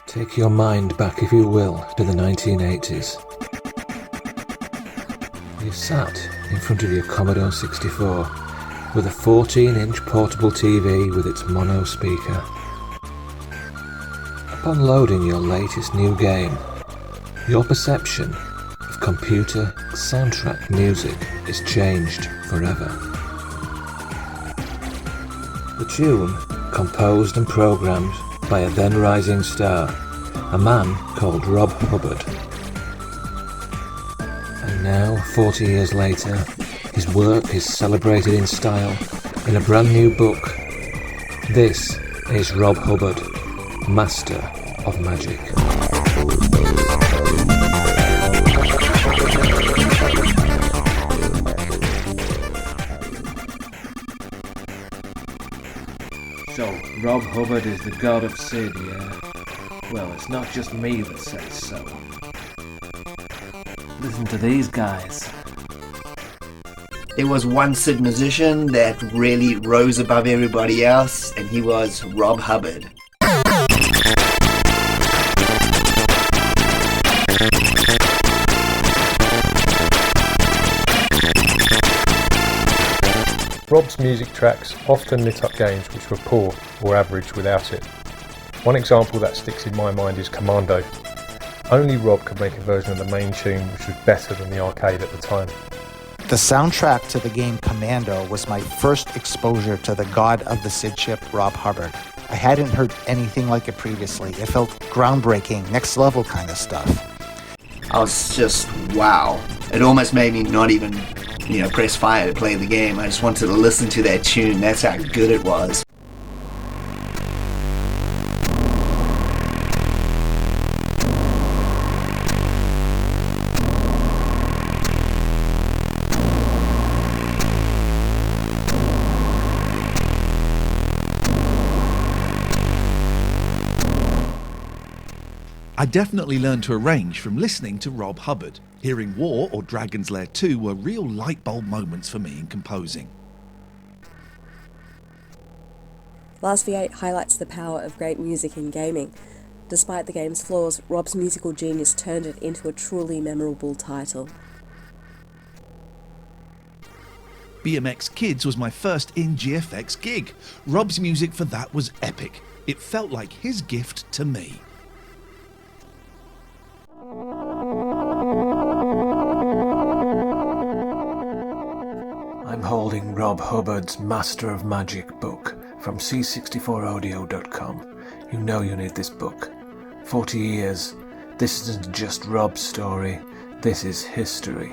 Take your mind back, if you will, to the 1980s. You sat in front of your Commodore 64 with a 14-inch portable TV with its mono speaker. Upon loading your latest new game, your perception of computer soundtrack music is changed forever. The tune, composed and programmed by a then rising star, a man called Rob Hubbard. And now, 40 years later, his work is celebrated in style in a brand new book. This is Rob Hubbard, Master of Magic. So, Rob Hubbard is the god of SID, yeah? Well, it's not just me that says so. Listen to these guys. There was one SID musician that really rose above everybody else, and he was Rob Hubbard. Rob's music tracks often lit up games which were poor or average without it. One example that sticks in my mind is Commando. Only Rob could make a version of the main tune which was better than the arcade at the time. The soundtrack to the game Commando was my first exposure to the god of the SID chip, Rob Hubbard. I hadn't heard anything like it previously. It felt groundbreaking, next level kind of stuff. I was just, wow. It almost made me not even, press fire to play the game. I just wanted to listen to that tune. That's how good it was. I definitely learned to arrange from listening to Rob Hubbard. Hearing War or Dragon's Lair 2 were real light bulb moments for me in composing. Last V8 highlights the power of great music in gaming. Despite the game's flaws, Rob's musical genius turned it into a truly memorable title. BMX Kids was my first in-GFX gig. Rob's music for that was epic. It felt like his gift to me. I'm holding Rob Hubbard's Master of Magic book from C64audio.com. You know you need this book. 40 years. This isn't just Rob's story. This is history.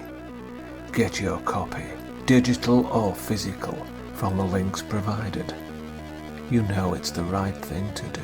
Get your copy, digital or physical, from the links provided. You know it's the right thing to do.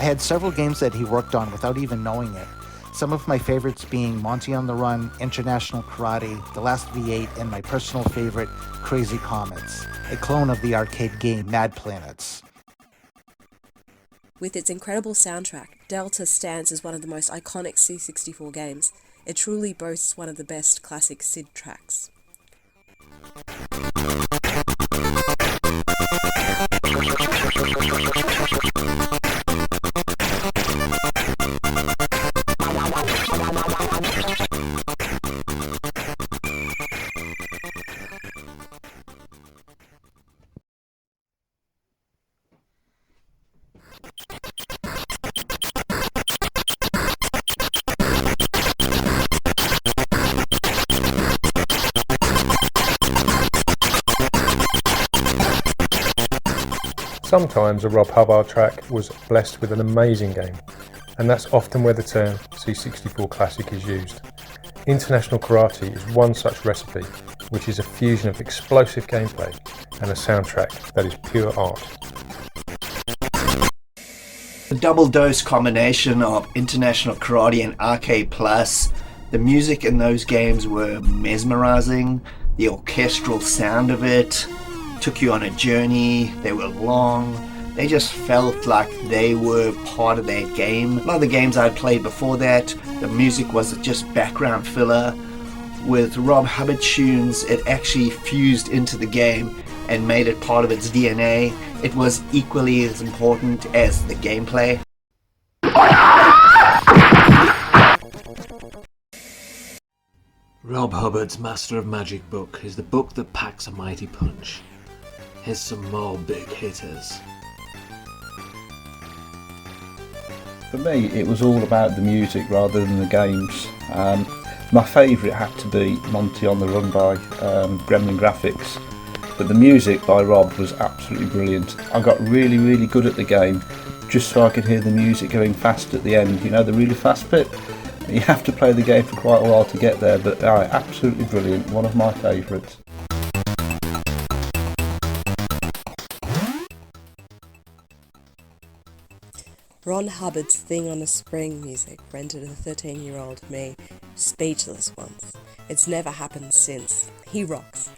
I had several games that he worked on without even knowing it. Some of my favorites being Monty on the Run, International Karate, The Last V8, and my personal favorite, Crazy Comets, a clone of the arcade game Mad Planets. With its incredible soundtrack, Delta stands as one of the most iconic C64 games. It truly boasts one of the best classic SID tracks. Sometimes a Rob Hubbard track was blessed with an amazing game, and that's often where the term C64 Classic is used. International Karate is one such recipe, which is a fusion of explosive gameplay and a soundtrack that is pure art. The double dose combination of International Karate and Arcade Plus, the music in those games were mesmerizing, the orchestral sound of it, took you on a journey, they were long, they just felt like they were part of that game. A lot of the games I'd played before that, the music was just background filler. With Rob Hubbard tunes, it actually fused into the game and made it part of its DNA. It was equally as important as the gameplay. Rob Hubbard's Master of Magic book is the book that packs a mighty punch. Here's some more big hitters. For me, it was all about the music rather than the games. My favourite had to be Monty on the Run by Gremlin Graphics, but the music by Rob was absolutely brilliant. I got really good at the game just so I could hear the music going fast at the end, you know, the really fast bit. You have to play the game for quite a while to get there, but absolutely brilliant, one of my favourites. Ron Hubbard's Thing on a Spring music rendered a 13-year-old me speechless once. It's never happened since. He rocks.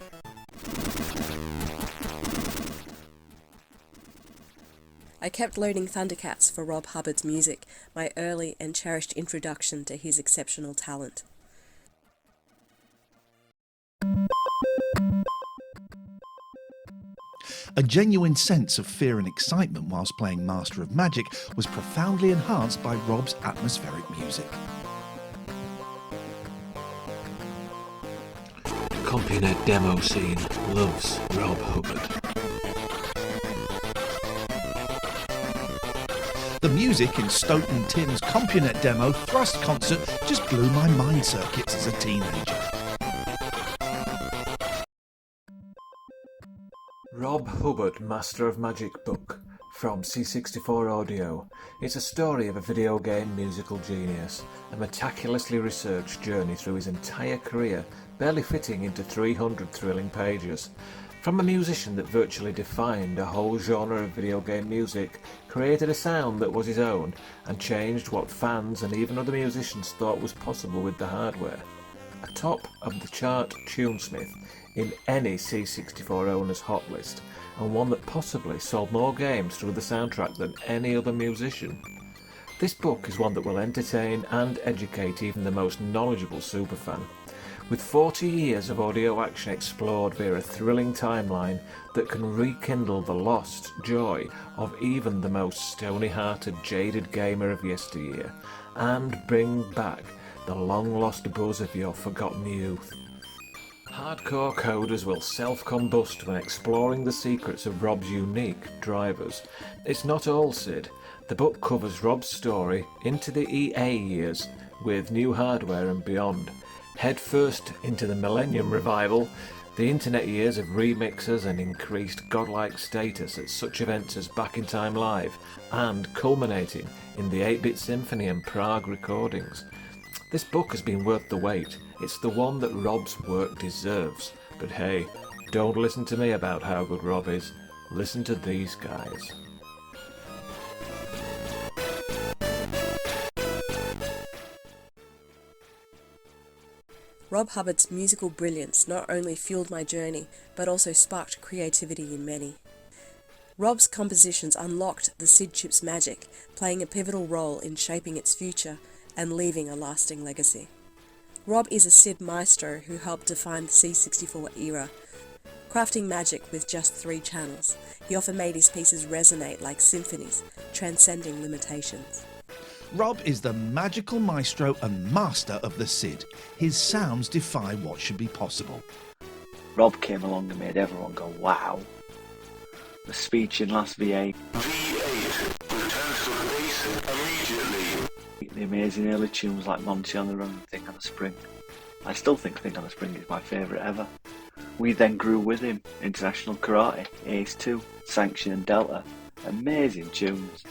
I kept loading Thundercats for Rob Hubbard's music, my early and cherished introduction to his exceptional talent. A genuine sense of fear and excitement whilst playing Master of Magic was profoundly enhanced by Rob's atmospheric music. CompuNet demo scene loves Rob Hubbard. The music in Stoughton Tim's CompuNet demo Thrust concert just blew my mind circuits as a teenager. Rob Hubbard Master of Magic book from C64 Audio. It's a story of a video game musical genius, a meticulously researched journey through his entire career, barely fitting into 300 thrilling pages. From a musician that virtually defined a whole genre of video game music, created a sound that was his own, and changed what fans and even other musicians thought was possible with the hardware. A top of the chart tunesmith in any C64 owner's hot list, and one that possibly sold more games through the soundtrack than any other musician. This book is one that will entertain and educate even the most knowledgeable superfan. With 40 years of audio action explored via a thrilling timeline that can rekindle the lost joy of even the most stony-hearted, jaded gamer of yesteryear, and bring back the long-lost buzz of your forgotten youth. Hardcore coders will self-combust when exploring the secrets of Rob's unique drivers. It's not all SID. The book covers Rob's story into the EA years with new hardware and beyond. Head first into the Millennium Revival, the internet years of remixers and increased godlike status at such events as Back in Time Live, and culminating in the 8-Bit Symphony and Prague recordings. This book has been worth the wait. It's the one that Rob's work deserves. But hey, don't listen to me about how good Rob is. Listen to these guys. Rob Hubbard's musical brilliance not only fueled my journey, but also sparked creativity in many. Rob's compositions unlocked the SID chip's magic, playing a pivotal role in shaping its future and leaving a lasting legacy. Rob is a SID maestro who helped define the C64 era. Crafting magic with just 3 channels, he often made his pieces resonate like symphonies, transcending limitations. Rob is the magical maestro and master of the SID. His sounds defy what should be possible. Rob came along and made everyone go, wow. The speech in last V8. V8 returns to the base immediately. The amazing early tunes like Monty on the Run and Thing on a Spring. I still think Thing on a Spring is my favourite ever. We then grew with him. International Karate, Ace 2, Sanction and Delta. Amazing tunes.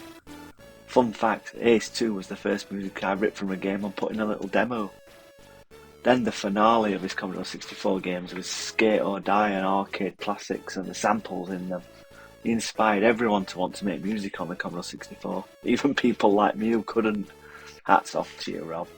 Fun fact, Ace 2 was the first music I ripped from a game and put in a little demo. Then the finale of his Commodore 64 games was Skate or Die and arcade classics and the samples in them. He inspired everyone to want to make music on the Commodore 64. Even people like me who couldn't. Hats off to you, Rob.